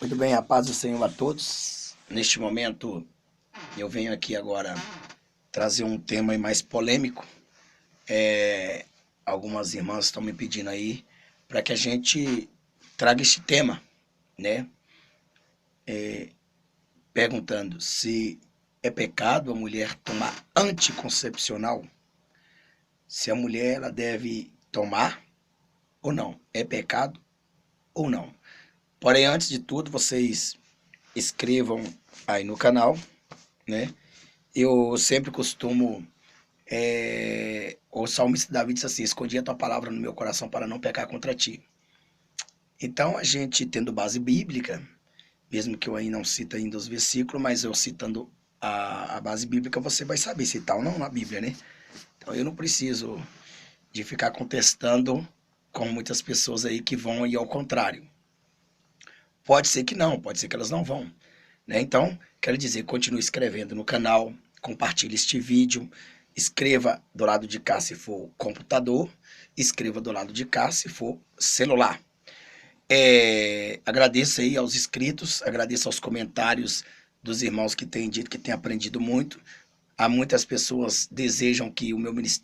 Muito bem, a paz do Senhor a todos. Neste momento, eu venho aqui agora trazer um tema aí mais polêmico. Algumas irmãs estão me pedindo aí para que a gente traga este tema, né? Perguntando se é pecado a mulher tomar anticoncepcional, se a mulher ela deve tomar ou não, é pecado ou não. Porém, antes de tudo, vocês inscrevam aí no canal, né? Eu sempre costumo, o salmista Davi disse assim: escondi a tua palavra no meu coração para não pecar contra ti. Então, a gente tendo base bíblica, mesmo que eu aí não cite ainda os versículos, mas eu citando a base bíblica, você vai saber se tá ou não na Bíblia, né? Então, eu não preciso de ficar contestando com muitas pessoas aí que vão aí ao contrário. Pode ser que não, pode ser que elas não vão, né? Então, quero dizer, continue escrevendo no canal, compartilhe este vídeo, escreva do lado de cá se for computador, escreva do lado de cá se for celular. Agradeço aí aos inscritos, agradeço aos comentários dos irmãos que têm dito que têm aprendido muito. Há muitas pessoas que desejam que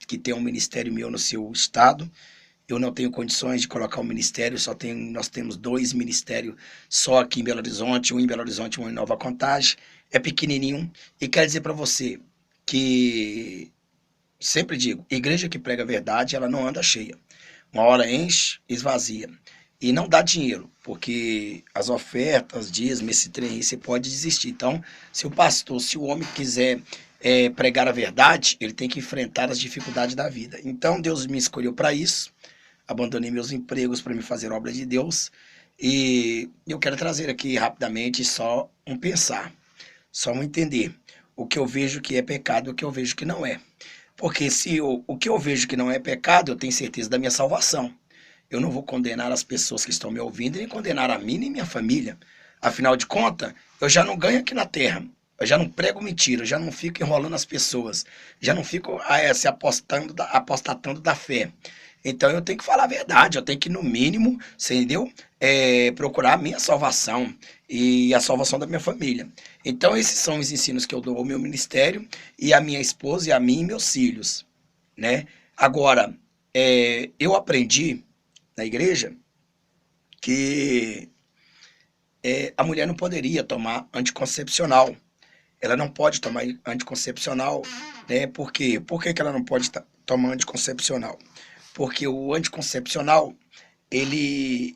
que tenha um ministério meu no seu estado. Eu não tenho condições de colocar um ministério, nós temos 2 ministérios só aqui em Belo Horizonte, um em Belo Horizonte e um em Nova Contagem. É pequenininho. E quero dizer para você que, sempre digo, igreja que prega a verdade, ela não anda cheia. Uma hora enche, esvazia. E não dá dinheiro, porque as ofertas, dízimo, esse trem aí, você pode desistir. Então, se o pastor, se o homem quiser pregar a verdade, ele tem que enfrentar as dificuldades da vida. Então, Deus me escolheu para isso. Abandonei meus empregos para me fazer obra de Deus. E eu quero trazer aqui rapidamente só um pensar, só um entender. O que eu vejo que é pecado, o que eu vejo que não é. Porque se o que eu vejo que não é pecado, eu tenho certeza da minha salvação. Eu não vou condenar as pessoas que estão me ouvindo, nem condenar a mim nem minha família. Afinal de contas, eu já não ganho aqui na terra. Eu já não prego mentira, eu já não fico enrolando as pessoas. Já não fico se apostatando da fé. Então eu tenho que falar a verdade, eu tenho que, no mínimo, você entendeu? Procurar a minha salvação e a salvação da minha família. Então esses são os ensinos que eu dou ao meu ministério e à minha esposa e a mim e meus filhos, né? Agora, eu aprendi na igreja que a mulher não poderia tomar anticoncepcional. Ela não pode tomar anticoncepcional, né? Por quê? Por que ela não pode tomar anticoncepcional? Porque o anticoncepcional, ele,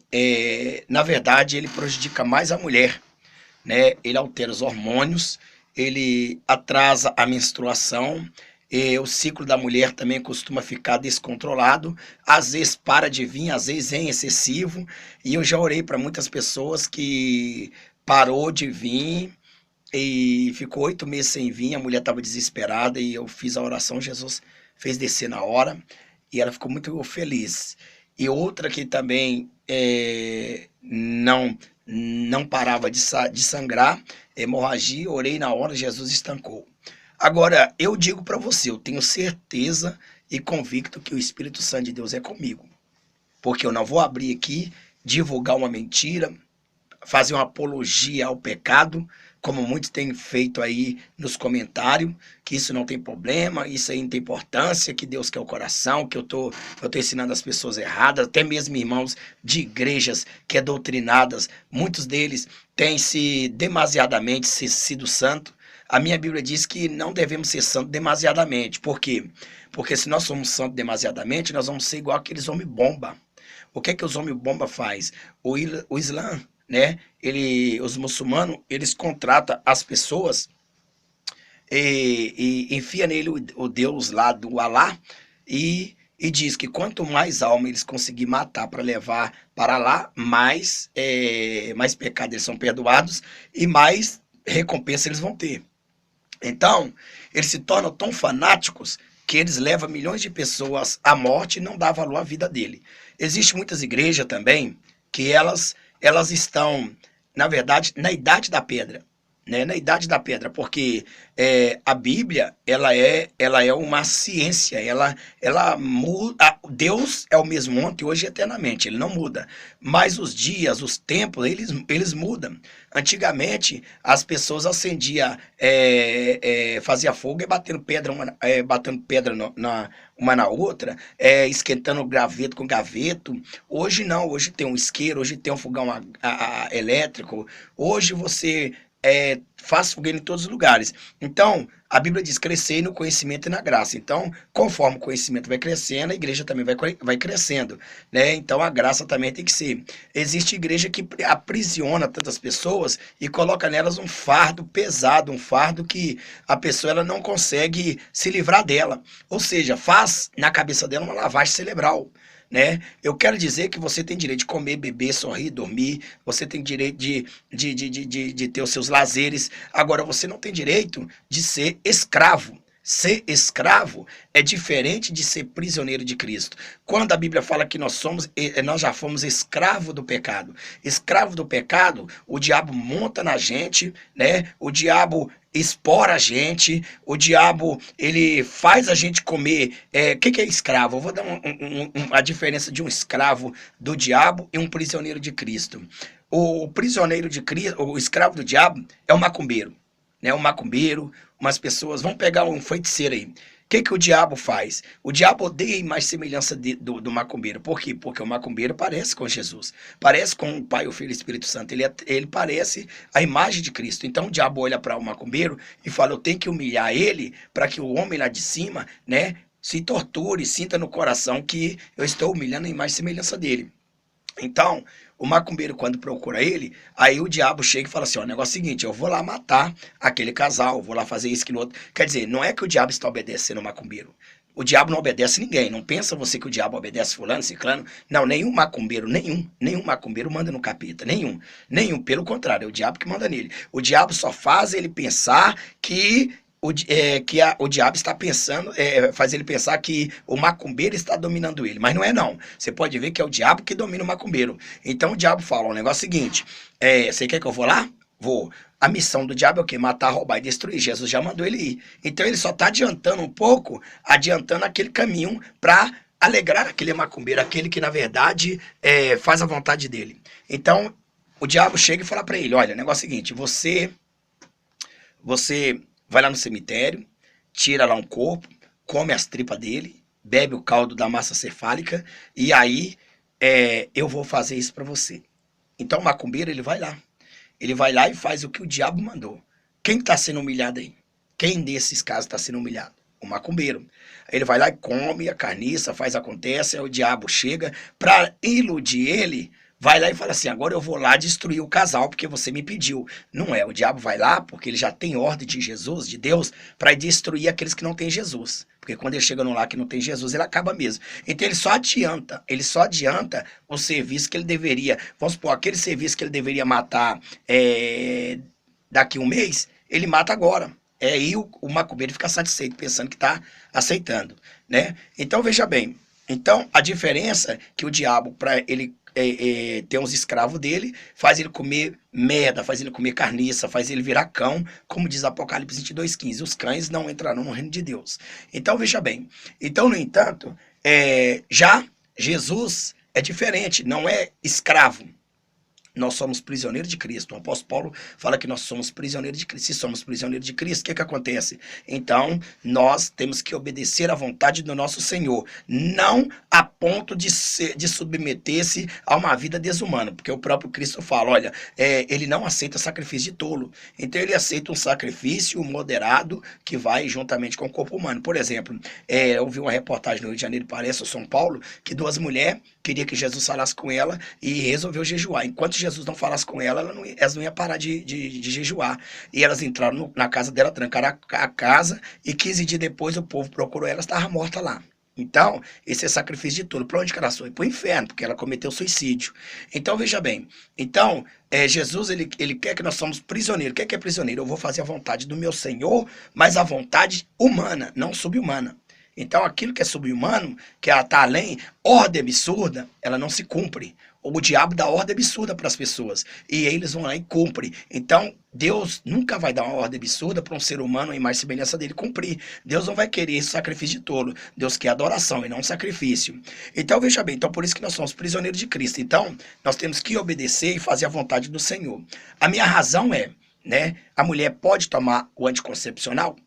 na verdade, ele prejudica mais a mulher, né? Ele altera os hormônios, ele atrasa a menstruação, e o ciclo da mulher também costuma ficar descontrolado, às vezes para de vir, às vezes é excessivo, e eu já orei para muitas pessoas que parou de vir e ficou 8 meses sem vir, a mulher estava desesperada e eu fiz a oração, Jesus fez descer na hora e ela ficou muito feliz. E outra que também não parava de sangrar, hemorragia, orei na hora, Jesus estancou. Agora, eu digo para você, eu tenho certeza e convicto que o Espírito Santo de Deus é comigo. Porque eu não vou abrir aqui, divulgar uma mentira, fazer uma apologia ao pecado, como muitos têm feito aí nos comentários, que isso não tem problema, isso aí não tem importância, que Deus quer o coração, que eu tô ensinando as pessoas erradas, até mesmo irmãos de igrejas que é doutrinadas, muitos deles têm demasiadamente sido santo. A minha Bíblia diz que não devemos ser santos demasiadamente. Por quê? Porque se nós somos santos demasiadamente, nós vamos ser igual aqueles homens bomba. O que é que os homens bomba faz? O Islã, né? Os muçulmanos, eles contratam as pessoas e enfia nele o Deus lá do Alá e diz que quanto mais alma eles conseguirem matar para levar para lá, mais pecados eles são perdoados e mais recompensa eles vão ter. Então, eles se tornam tão fanáticos que eles levam milhões de pessoas à morte e não dá valor à vida dele. Existem muitas igrejas também que elas estão, na verdade, na idade da pedra. né, na Idade da Pedra, porque a Bíblia ela é uma ciência, ela muda. Deus é o mesmo ontem, hoje e eternamente, ele não muda. Mas os dias, os tempos, eles mudam. Antigamente, as pessoas acendiam, fazia fogo e batendo pedra uma na outra, esquentando graveto com graveto. Hoje não, hoje tem um isqueiro, hoje tem um fogão elétrico, hoje você faz fogueira em todos os lugares. Então, a Bíblia diz: crescer no conhecimento e na graça. Então, conforme o conhecimento vai crescendo, a igreja também vai crescendo, né? Então, a graça também tem que ser. Existe igreja que aprisiona tantas pessoas e coloca nelas um fardo pesado, um fardo que a pessoa ela não consegue se livrar dela. Ou seja, faz na cabeça dela uma lavagem cerebral, né? Eu quero dizer que você tem direito de comer, beber, sorrir, dormir, você tem direito de ter os seus lazeres. Agora, você não tem direito de ser escravo. Ser escravo é diferente de ser prisioneiro de Cristo. Quando a Bíblia fala que nós já fomos escravo do pecado. Escravo do pecado, o diabo monta na gente, né? O diabo expora a gente, o diabo ele faz a gente comer. Que é escravo? Eu vou dar a diferença de um escravo do diabo e um prisioneiro de Cristo. O prisioneiro de Cristo, o escravo do diabo é o macumbeiro, né? O macumbeiro, umas pessoas vão pegar um feiticeiro aí. O que o diabo faz? O diabo odeia a imagem e semelhança do macumbeiro. Por quê? Porque o macumbeiro parece com Jesus. Parece com o Pai, o Filho e o Espírito Santo. Ele parece a imagem de Cristo. Então o diabo olha para o macumbeiro e fala: eu tenho que humilhar ele para que o homem lá de cima, né, se torture, sinta no coração que eu estou humilhando a imagem e semelhança dele. Então, o macumbeiro, quando procura ele, aí o diabo chega e fala assim: ó, o negócio é o seguinte, eu vou lá matar aquele casal, vou lá fazer isso, aquilo outro. Quer dizer, não é que o diabo está obedecendo o macumbeiro. O diabo não obedece ninguém. Não pensa você que o diabo obedece fulano, ciclano. Não, nenhum macumbeiro, nenhum macumbeiro manda no capeta. Nenhum. Pelo contrário, é o diabo que manda nele. O diabo só faz ele pensar que o diabo está pensando, faz ele pensar que o macumbeiro está dominando ele, mas não é não. Você pode ver que é o diabo que domina o macumbeiro. Então o diabo fala o negócio seguinte: você quer que eu vou lá? Vou. A missão do diabo é o quê? Matar, roubar e destruir. Jesus já mandou ele ir. Então ele só está adiantando um pouco, adiantando aquele caminho para alegrar aquele macumbeiro, aquele que na verdade faz a vontade dele. Então o diabo chega e fala para ele: olha, o negócio é o seguinte, você vai lá no cemitério, tira lá um corpo, come as tripas dele, bebe o caldo da massa cefálica e aí eu vou fazer isso para você. Então o macumbeiro ele vai lá. Ele vai lá e faz o que o diabo mandou. Quem está sendo humilhado aí? Quem desses casos está sendo humilhado? O macumbeiro. Ele vai lá e come a carniça, faz, acontece, aí o diabo chega para iludir ele. Vai lá e fala assim: agora eu vou lá destruir o casal porque você me pediu. Não é, o diabo vai lá porque ele já tem ordem de Jesus, de Deus, para destruir aqueles que não têm Jesus. Porque quando ele chega no lar que não tem Jesus, ele acaba mesmo. Então ele só adianta o serviço que ele deveria, vamos supor, aquele serviço que ele deveria matar daqui um mês, ele mata agora. E o macumbeiro fica satisfeito, pensando que está aceitando, né? Então veja bem, então a diferença que o diabo, para ele tem uns escravos dele, faz ele comer merda, faz ele comer carniça, faz ele virar cão, como diz Apocalipse 22:15, os cães não entrarão no reino de Deus. Então veja bem, então no entanto, já Jesus é diferente, não é escravo. Nós somos prisioneiros de Cristo. O apóstolo Paulo fala que nós somos prisioneiros de Cristo. Se somos prisioneiros de Cristo, o que acontece? Então, nós temos que obedecer à vontade do nosso Senhor. Não a ponto de submeter-se a uma vida desumana. Porque o próprio Cristo fala, olha, ele não aceita sacrifício de tolo. Então, ele aceita um sacrifício moderado que vai juntamente com o corpo humano. Por exemplo, eu vi uma reportagem no Rio de Janeiro, parece, ou São Paulo, que duas mulheres queriam que Jesus falasse com ela e resolveu jejuar. Enquanto Jesus não falasse com ela, elas não iam parar de jejuar. E elas entraram na casa dela, trancaram a casa, e 15 dias depois o povo procurou ela, estava morta lá. Então, esse é sacrifício de tolo. Para onde que ela foi? Para o inferno, porque ela cometeu suicídio. Então, veja bem. Então, Jesus, ele quer que nós somos prisioneiros. O que é prisioneiro? Eu vou fazer a vontade do meu Senhor, mas a vontade humana, não subhumana. Então, aquilo que é subhumano, que ela está além, ordem absurda, ela não se cumpre. O diabo dá ordem absurda para as pessoas. E eles vão lá e cumprem. Então, Deus nunca vai dar uma ordem absurda para um ser humano em mais semelhança dele cumprir. Deus não vai querer esse sacrifício de tolo. Deus quer adoração e não sacrifício. Então, veja bem, então por isso que nós somos prisioneiros de Cristo. Então, nós temos que obedecer e fazer a vontade do Senhor. A minha razão é, né, a mulher pode tomar o anticoncepcional?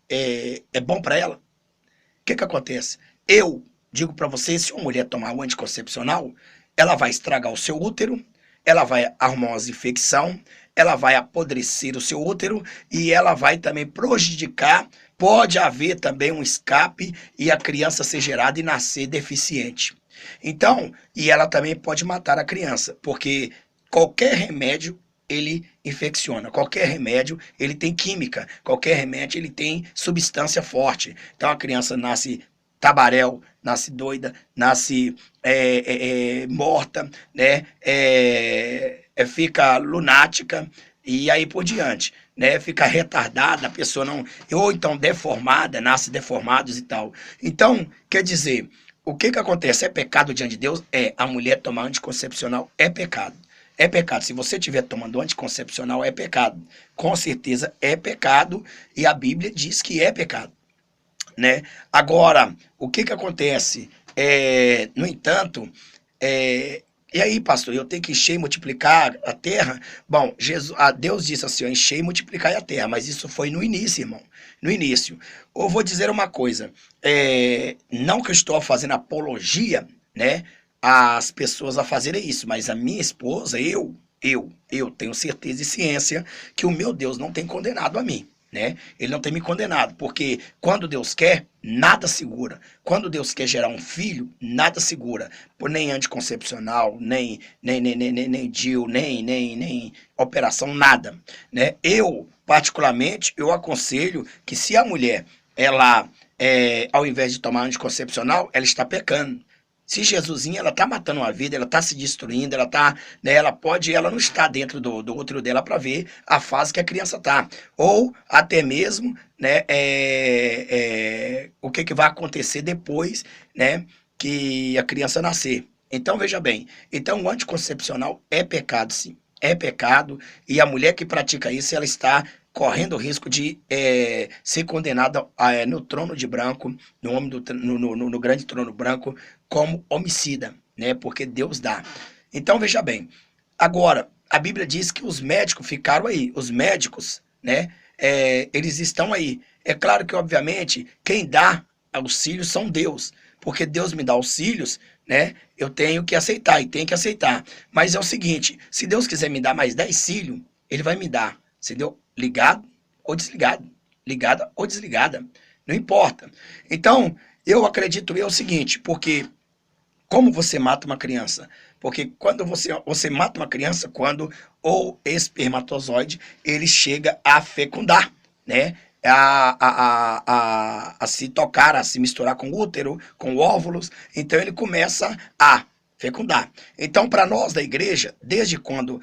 É bom para ela? O que acontece? Eu digo para você, se uma mulher tomar o anticoncepcional, ela vai estragar o seu útero, ela vai arrumar umas infecção, ela vai apodrecer o seu útero e ela vai também prejudicar, pode haver também um escape e a criança ser gerada e nascer deficiente. Então, e ela também pode matar a criança, porque qualquer remédio ele infecciona, qualquer remédio ele tem química, qualquer remédio ele tem substância forte. Então a criança nasce tabaréu, nasce doida, nasce morta, né? Fica lunática e aí por diante, né? Fica retardada, a pessoa não... Ou então deformada, nasce deformados e tal. Então, quer dizer, o que acontece? É pecado diante de Deus? A mulher tomar anticoncepcional é pecado. É pecado. Se você estiver tomando anticoncepcional, é pecado. Com certeza é pecado e a Bíblia diz que é pecado, né? Agora, o que acontece? No entanto, e aí, pastor, eu tenho que encher e multiplicar a terra? Bom, Deus disse assim, ó, encher e multiplicar a terra, mas isso foi no início, irmão, no início. Eu vou dizer uma coisa, não que eu estou fazendo apologia, né, às pessoas a fazerem isso, mas a minha esposa, eu tenho certeza e ciência que o meu Deus não tem condenado a mim. Né? Ele não tem me condenado, porque quando Deus quer, nada segura. Quando Deus quer gerar um filho, nada segura. Por nem anticoncepcional, nem DIU, nem operação, nada. Né? Eu, particularmente, eu aconselho que se a mulher, ela, ao invés de tomar anticoncepcional, ela está pecando. Se Jesusinha, ela está matando uma vida, ela está se destruindo, ela tá, né, ela não está dentro do útero dela para ver a fase que a criança está. Ou até mesmo, né, o que vai acontecer depois, né, que a criança nascer. Então, veja bem, então o anticoncepcional é pecado, sim. É pecado, e a mulher que pratica isso, ela está correndo o risco de ser condenada no trono de branco, no grande trono branco, como homicida, né? Porque Deus dá. Então, veja bem, agora, a Bíblia diz que os médicos ficaram aí, os médicos, né? Eles estão aí. É claro que, obviamente, quem dá auxílios são Deus, porque Deus me dá auxílios, né? Eu tenho que aceitar e tenho que aceitar. Mas é o seguinte, se Deus quiser me dar mais 10 filhos, Ele vai me dar, entendeu? Ligado ou desligado, ligada ou desligada, não importa. Então, eu acredito o seguinte, porque como você mata uma criança? Porque quando você mata uma criança, quando o espermatozoide, ele chega a fecundar, né? A se tocar, a se misturar com o útero, com óvulos, então ele começa a fecundar. Então, para nós da igreja, desde quando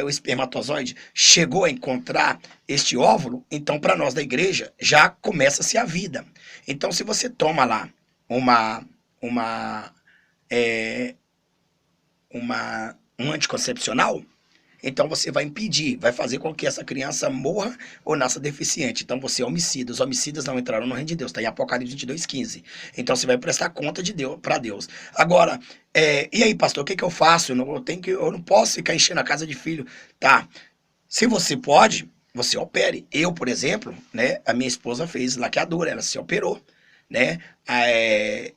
o espermatozoide chegou a encontrar este óvulo, então para nós da igreja já começa-se a vida. Então, se você toma lá um anticoncepcional, então você vai impedir, vai fazer com que essa criança morra ou nasça deficiente. Então você é homicida. Os homicidas não entrarão no reino de Deus. Está em Apocalipse 22:15. Então você vai prestar conta de Deus para Deus. Agora, e aí, pastor, o que eu faço? Eu não posso ficar enchendo a casa de filho. Tá. Se você pode, você opere. Eu, por exemplo, né, a minha esposa fez laqueadura, ela se operou, né?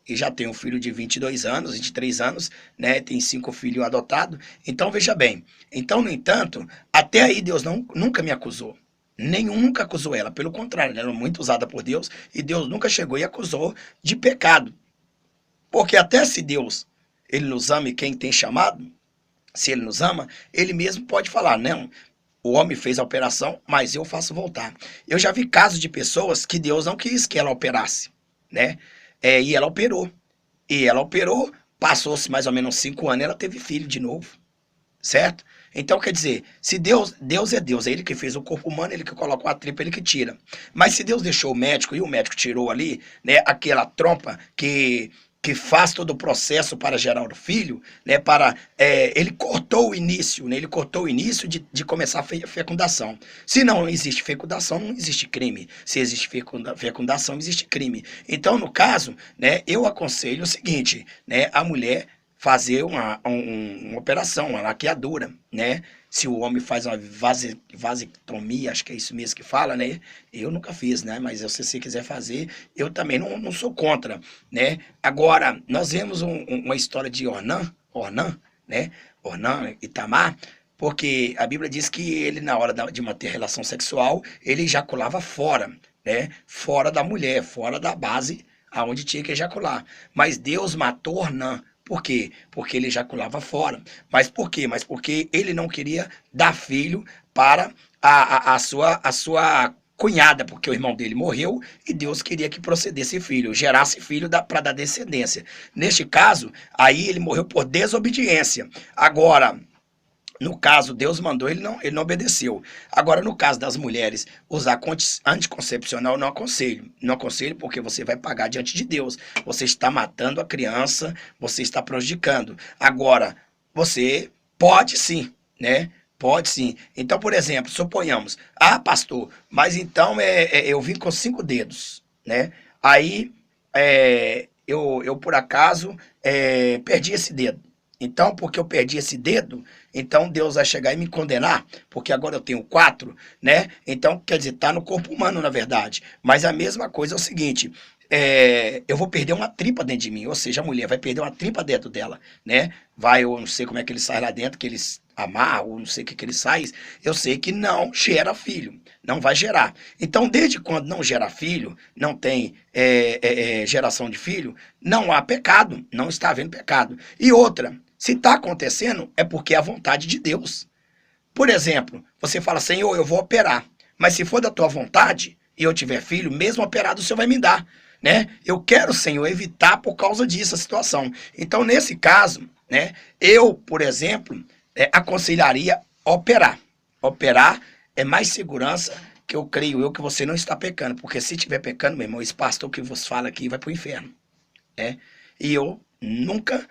E já tem um filho de 22 anos, 23 anos, né? Tem 5 filhos adotados. Então, veja bem. Então, no entanto, até aí Deus nunca me acusou. Nenhum nunca acusou ela. Pelo contrário, ela é muito usada por Deus e Deus nunca chegou e acusou de pecado. Porque até se Deus, Ele nos ama e quem tem chamado, se Ele nos ama, Ele mesmo pode falar, não, o homem fez a operação, mas eu faço voltar. Eu já vi casos de pessoas que Deus não quis que ela operasse, né? E ela operou. E ela operou, passou-se mais ou menos 5 anos, ela teve filho de novo, certo? Então, quer dizer, se Deus é Deus, é Ele que fez o corpo humano, Ele que colocou a tripa, Ele que tira. Mas se Deus deixou o médico, e o médico tirou ali, né, aquela trompa que que faz todo o processo para gerar o filho, né, ele cortou o início, né, ele cortou o início de começar a fecundação. Se não existe fecundação, não existe crime. Se existe fecundação, existe crime. Então, no caso, né, eu aconselho o seguinte, né, a mulher fazer uma operação, uma laqueadura, né? Se o homem faz uma vasectomia, acho que é isso mesmo que fala, né? Eu nunca fiz, né? Mas se você quiser fazer, eu também não sou contra, né? Agora, nós vemos uma história de Ornã, né? Ornã e Tamar, porque a Bíblia diz que ele, na hora de manter relação sexual, ele ejaculava fora, né? Fora da mulher, fora da base aonde tinha que ejacular. Mas Deus matou Ornã. Por quê? Porque ele ejaculava fora. Mas por quê? Mas porque ele não queria dar filho para a sua cunhada, porque o irmão dele morreu e Deus queria que procedesse filho, gerasse filho para dar descendência. Neste caso, aí ele morreu por desobediência. Agora, no caso, Deus mandou, ele não obedeceu. Agora, no caso das mulheres, usar anticoncepcional, não aconselho. Não aconselho porque você vai pagar diante de Deus. Você está matando a criança, você está prejudicando. Agora, você pode sim, né? Pode sim. Então, por exemplo, suponhamos, pastor, mas então eu vim com 5 dedos, né? Aí, eu por acaso, perdi esse dedo. Então, porque eu perdi esse dedo, então Deus vai chegar e me condenar, porque agora eu tenho 4, né? Então, quer dizer, tá no corpo humano, na verdade. Mas a mesma coisa é o seguinte, eu vou perder uma tripa dentro de mim, ou seja, a mulher vai perder uma tripa dentro dela, né? Eu não sei como é que ele sai lá dentro, que eles amarram, ou não sei o que ele sai, eu sei que não gera filho, não vai gerar. Então, desde quando não gera filho, não tem geração de filho, não há pecado, não está havendo pecado. E outra, se está acontecendo, é porque é a vontade de Deus. Por exemplo, você fala, Senhor, eu vou operar. Mas se for da tua vontade e eu tiver filho, mesmo operado, o Senhor vai me dar, né? Eu quero, Senhor, evitar por causa disso a situação. Então, nesse caso, né, eu, por exemplo, aconselharia operar. Operar é mais segurança que eu creio que você não está pecando. Porque se estiver pecando, meu irmão, esse pastor que vos fala aqui vai para o inferno. Né? E eu nunca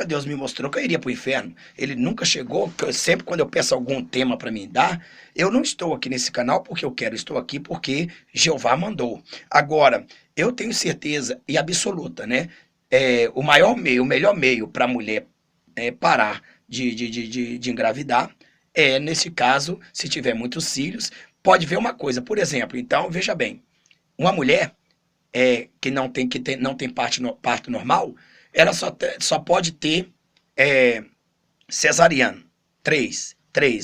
Deus me mostrou que eu iria para o inferno. Ele nunca chegou, sempre quando eu peço algum tema para me dar, eu não estou aqui nesse canal porque eu quero, estou aqui porque Jeová mandou. Agora, eu tenho certeza e absoluta, né? O melhor meio para a mulher parar de engravidar nesse caso, se tiver muitos cílios, pode ver uma coisa, por exemplo, então, veja bem, uma mulher que não tem parto normal, ela só pode ter cesariano. Três,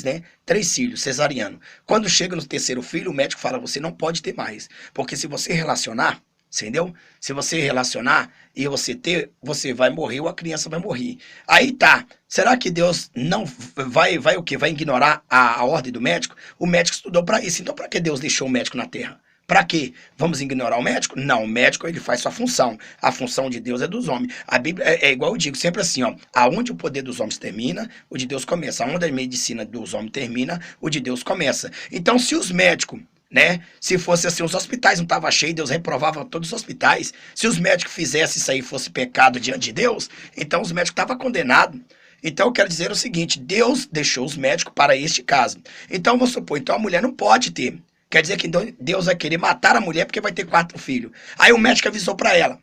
né? 3 filhos, cesariano. Quando chega no 3º filho, o médico fala, você não pode ter mais. Porque se você relacionar, entendeu? Se você relacionar e você vai morrer ou a criança vai morrer. Aí tá. Será que Deus não vai o quê? Vai ignorar a ordem do médico? O médico estudou para isso. Então, para que Deus deixou o médico na terra? Para quê? Vamos ignorar o médico? Não, o médico ele faz sua função. A função de Deus é dos homens. A Bíblia é igual eu digo sempre assim, ó, aonde o poder dos homens termina, o de Deus começa. Aonde a medicina dos homens termina, o de Deus começa. Então, se os médicos, né, se fosse assim, os hospitais não estavam cheios, Deus reprovava todos os hospitais. Se os médicos fizessem isso aí, fosse pecado diante de Deus, então os médicos estavam condenados. Então, eu quero dizer o seguinte, Deus deixou os médicos para este caso. Então, vamos supor, então a mulher não pode ter. Quer dizer que Deus vai querer matar a mulher porque vai ter 4 filhos. Aí o médico avisou para ela,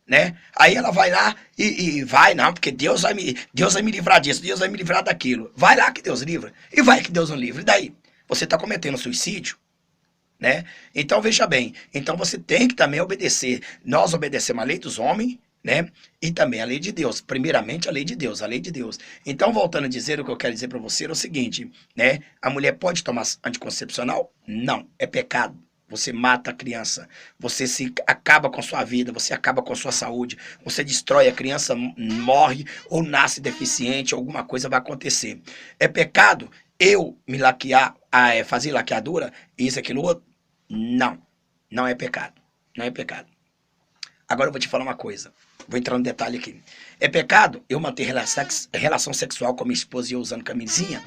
né? Aí ela vai lá e vai, não, porque Deus vai me livrar disso, Deus vai me livrar daquilo. Vai lá que Deus livra. E vai que Deus não livra. E daí? Você está cometendo suicídio, né? Então, veja bem. Então, você tem que também obedecer. Nós obedecemos a lei dos homens, né? E também a lei de Deus. Primeiramente, a lei de Deus, a lei de Deus. Então, voltando a dizer, o que eu quero dizer para você é o seguinte, né? A mulher pode tomar anticoncepcional? Não, é pecado. Você mata a criança, você acaba com sua vida, você acaba com sua saúde, você destrói a criança, morre ou nasce deficiente, alguma coisa vai acontecer. É pecado eu me laquear, fazer laqueadura, isso, aquilo, outro? Não, não é pecado, não é pecado. Agora eu vou te falar uma coisa. Vou entrar no detalhe aqui. É pecado eu manter relação sexual com a minha esposa e eu usando camisinha?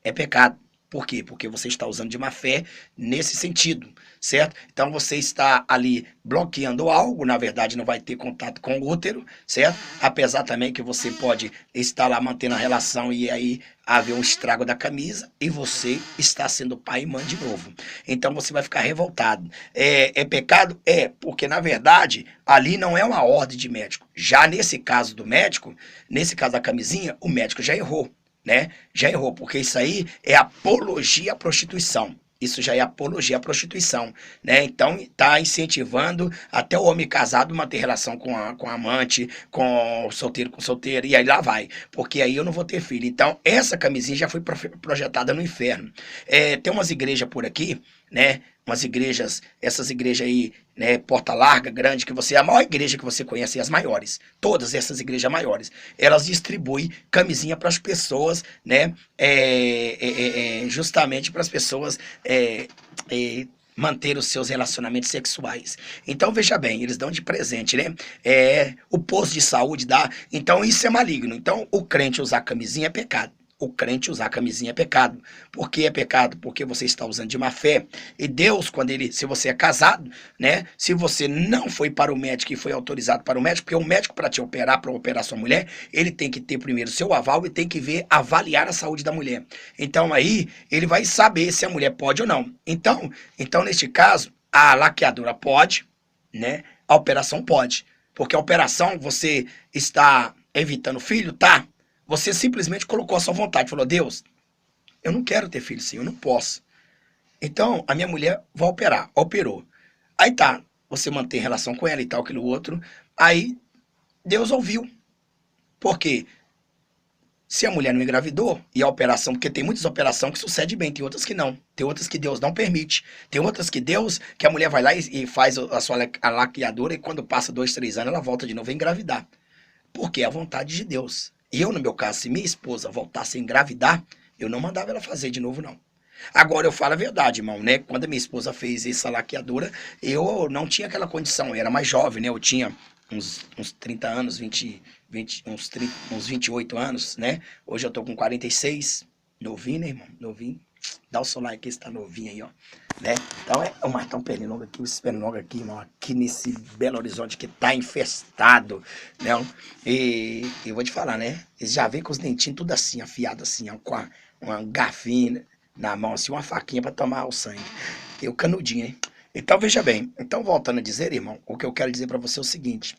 É pecado. Por quê? Porque você está usando de má fé nesse sentido, certo? Então você está ali bloqueando algo, na verdade não vai ter contato com o útero, certo? Apesar também que você pode estar lá mantendo a relação e aí haver um estrago da camisa e você está sendo pai e mãe de novo. Então você vai ficar revoltado. É pecado? É, porque na verdade ali não é uma ordem de médico. Já nesse caso do médico, nesse caso da camisinha, o médico já errou. Né? Já errou, porque isso aí é apologia à prostituição. Isso já é apologia à prostituição, né? Então está incentivando até o homem casado manter relação com a amante, com solteira, e aí lá vai, porque aí eu não vou ter filho. Então essa camisinha já foi projetada no inferno. Tem umas igrejas por aqui, né? Umas igrejas, essas igrejas aí, né, Porta Larga, grande, que você é a maior igreja que você conhece, e as maiores, todas essas igrejas maiores, elas distribuem camisinha para as pessoas, né, justamente para as pessoas manter os seus relacionamentos sexuais. Então, veja bem, eles dão de presente, né? O posto de saúde dá. Então, isso é maligno. Então, o crente usar camisinha é pecado. O crente usar camisinha é pecado. Por que é pecado? Porque você está usando de má fé. E Deus, se você é casado, né? Se você não foi para o médico e foi autorizado para o médico, porque o médico para operar sua mulher, ele tem que ter primeiro seu aval e tem que avaliar a saúde da mulher. Então aí ele vai saber se a mulher pode ou não. Então neste caso, a laqueadura pode, né? A operação pode. Porque a operação você está evitando filho, tá? Você simplesmente colocou a sua vontade, falou, Deus, eu não quero ter filho sim, eu não posso. Então, a minha mulher vai operar, operou. Aí tá, você mantém relação com ela e tal, aquilo outro. Aí, Deus ouviu. Por quê? Se a mulher não engravidou, e a operação, porque tem muitas operações que sucedem bem, tem outras que não. Tem outras que Deus não permite. Tem outras que a mulher vai lá e faz a laqueadura, e quando passa 2, 3 anos, ela volta de novo a engravidar. Porque é a vontade de Deus. E eu, no meu caso, se minha esposa voltasse a engravidar, eu não mandava ela fazer de novo, não. Agora, eu falo a verdade, irmão, né? Quando a minha esposa fez essa laqueadura, eu não tinha aquela condição. Eu era mais jovem, né? Eu tinha uns 30 anos, 20 uns 28 anos, né? Hoje eu tô com 46. Novinho, né, irmão? Novinho. Dá o seu like aí, está novinho aí, ó. Né? Então é o Martão Pernilonga aqui, o Pernilonga aqui, irmão, aqui nesse Belo Horizonte que tá infestado, né? E eu vou te falar, né? Eles já vêm com os dentinhos tudo assim, afiado assim, ó, com uma garfinha na mão, assim, uma faquinha para tomar o sangue. E o canudinho, hein? Então veja bem, então voltando a dizer, irmão, o que eu quero dizer para você é o seguinte,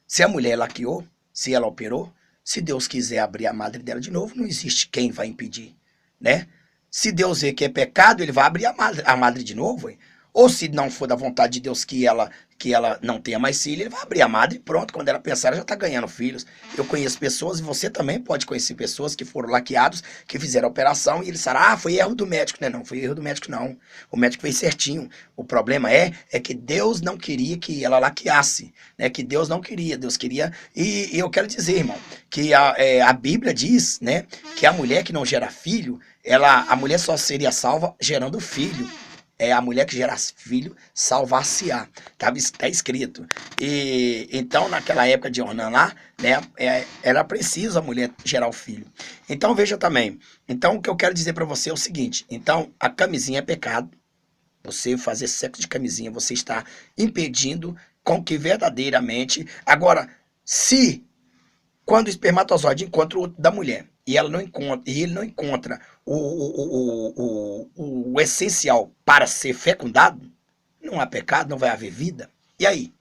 se a mulher laqueou, se ela operou, se Deus quiser abrir a madre dela de novo, não existe quem vai impedir, né? Se Deus vê que é pecado, ele vai abrir a madre de novo, hein? Ou se não for da vontade de Deus que ela não tenha mais filho, ele vai abrir a madre e pronto, quando ela pensar, ela já está ganhando filhos. Eu conheço pessoas, e você também pode conhecer pessoas que foram laqueados, que fizeram a operação e eles falaram, foi erro do médico, né? Não, foi erro do médico não. O médico fez certinho. O problema é que Deus não queria que ela laqueasse, né? Que Deus não queria, Deus queria. E eu quero dizer, irmão, que a Bíblia diz, né, que a mulher que não gera filho, a mulher só seria salva gerando filho. A mulher que gera filho, salvar-se-á. Tá escrito. E então, naquela época de Onã lá, né, era preciso a mulher gerar o filho. Então, veja também. Então, o que eu quero dizer para você é o seguinte. Então, a camisinha é pecado. Você fazer sexo de camisinha, você está impedindo com que verdadeiramente... Agora, se quando o espermatozoide encontra o outro da mulher e ele não encontra o essencial para ser fecundado, não há pecado, não vai haver vida. E aí?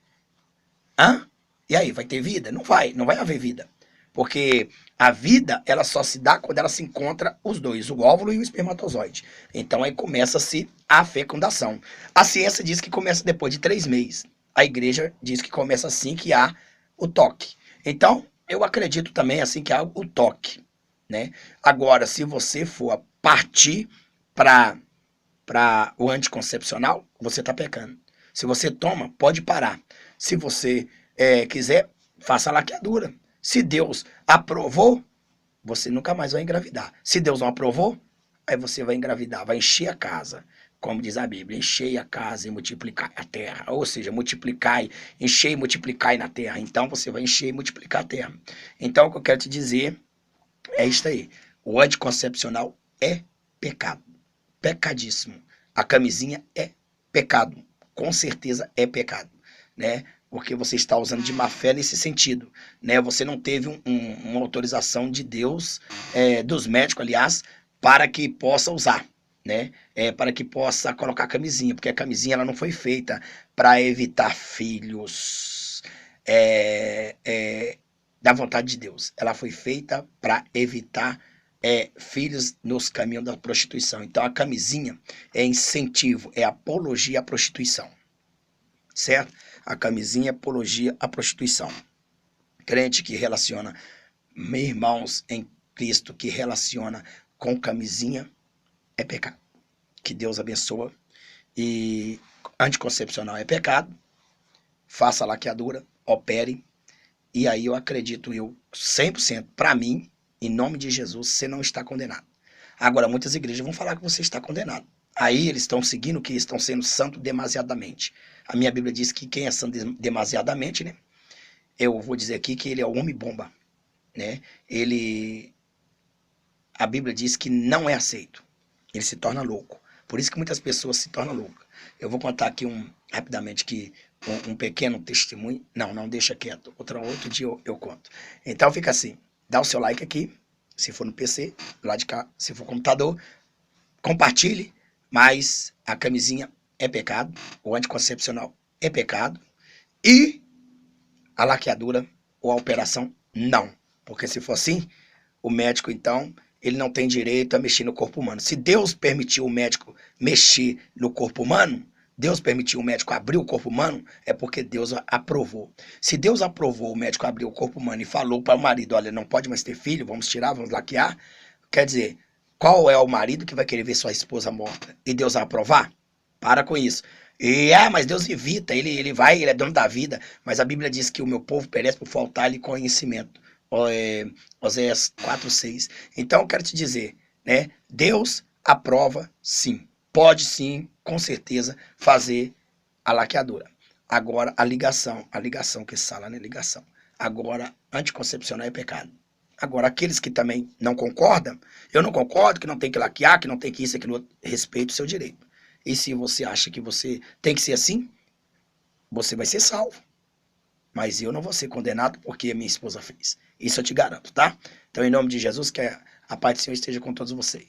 E aí, vai ter vida? Não vai haver vida. Porque a vida, ela só se dá quando ela se encontra os dois, o óvulo e o espermatozoide. Então aí começa-se a fecundação. A ciência diz que começa depois de 3 meses. A igreja diz que começa assim que há o toque. Então, eu acredito também assim que há o toque, né? Agora, se você for partir para o anticoncepcional, você está pecando. Se você toma, pode parar. Se você quiser, faça a laqueadura. Se Deus aprovou, você nunca mais vai engravidar. Se Deus não aprovou, aí você vai engravidar, vai encher a casa. Como diz a Bíblia, enchei a casa e multiplicai a terra. Ou seja, multiplicai, enchei e multiplicai na terra. Então você vai encher e multiplicar a terra. Então o que eu quero te dizer é isto aí. O anticoncepcional é pecado. Pecadíssimo. A camisinha é pecado. Com certeza é pecado, né? Porque você está usando de má fé nesse sentido, né? Você não teve uma autorização de Deus, dos médicos, aliás, para que possa usar, né? Para que possa colocar camisinha, porque a camisinha ela não foi feita para evitar filhos da vontade de Deus. Ela foi feita para evitar filhos nos caminhos da prostituição. Então a camisinha é incentivo, é apologia à prostituição, certo? A camisinha é apologia à prostituição. Crente que relaciona, irmãos em Cristo, que relaciona com camisinha, é pecado. Que Deus abençoa. E anticoncepcional é pecado. Faça a laqueadura, opere. E aí eu acredito, 100%, para mim, em nome de Jesus, você não está condenado. Agora, muitas igrejas vão falar que você está condenado. Aí eles estão seguindo que estão sendo santo demasiadamente. A minha Bíblia diz que quem é santo demasiadamente, né? Eu vou dizer aqui que ele é o homem-bomba, né? A Bíblia diz que não é aceito. Ele se torna louco. Por isso que muitas pessoas se tornam loucas. Eu vou contar aqui rapidamente que um pequeno testemunho. Não, deixa quieto. Outro dia eu conto. Então fica assim. Dá o seu like aqui, se for no PC, lá de cá, se for computador. Compartilhe, mas a camisinha é pecado, o anticoncepcional é pecado e a laqueadura ou a operação não. Porque se for assim, o médico então, ele não tem direito a mexer no corpo humano. Se Deus permitiu o médico mexer no corpo humano, Deus permitiu o médico abrir o corpo humano, é porque Deus aprovou. Se Deus aprovou o médico abrir o corpo humano e falou para o marido, olha, não pode mais ter filho, vamos tirar, vamos laquear, quer dizer, qual é o marido que vai querer ver sua esposa morta? E Deus vai aprovar? Para com isso. Mas Deus evita, ele é dono da vida, mas a Bíblia diz que o meu povo perece por faltar-lhe conhecimento. Oséias 4:6. Então eu quero te dizer, né? Deus aprova sim. Pode sim, com certeza, fazer a laqueadura. Agora, a ligação que sala, né? Ligação. Agora, anticoncepcional é pecado. Agora, aqueles que também não concordam, eu não concordo, que não tem que laquear, que não tem que isso, aquilo, respeito o seu direito. E se você acha que você tem que ser assim, você vai ser salvo. Mas eu não vou ser condenado porque a minha esposa fez. Isso eu te garanto, tá? Então, em nome de Jesus, que a paz do Senhor esteja com todos vocês.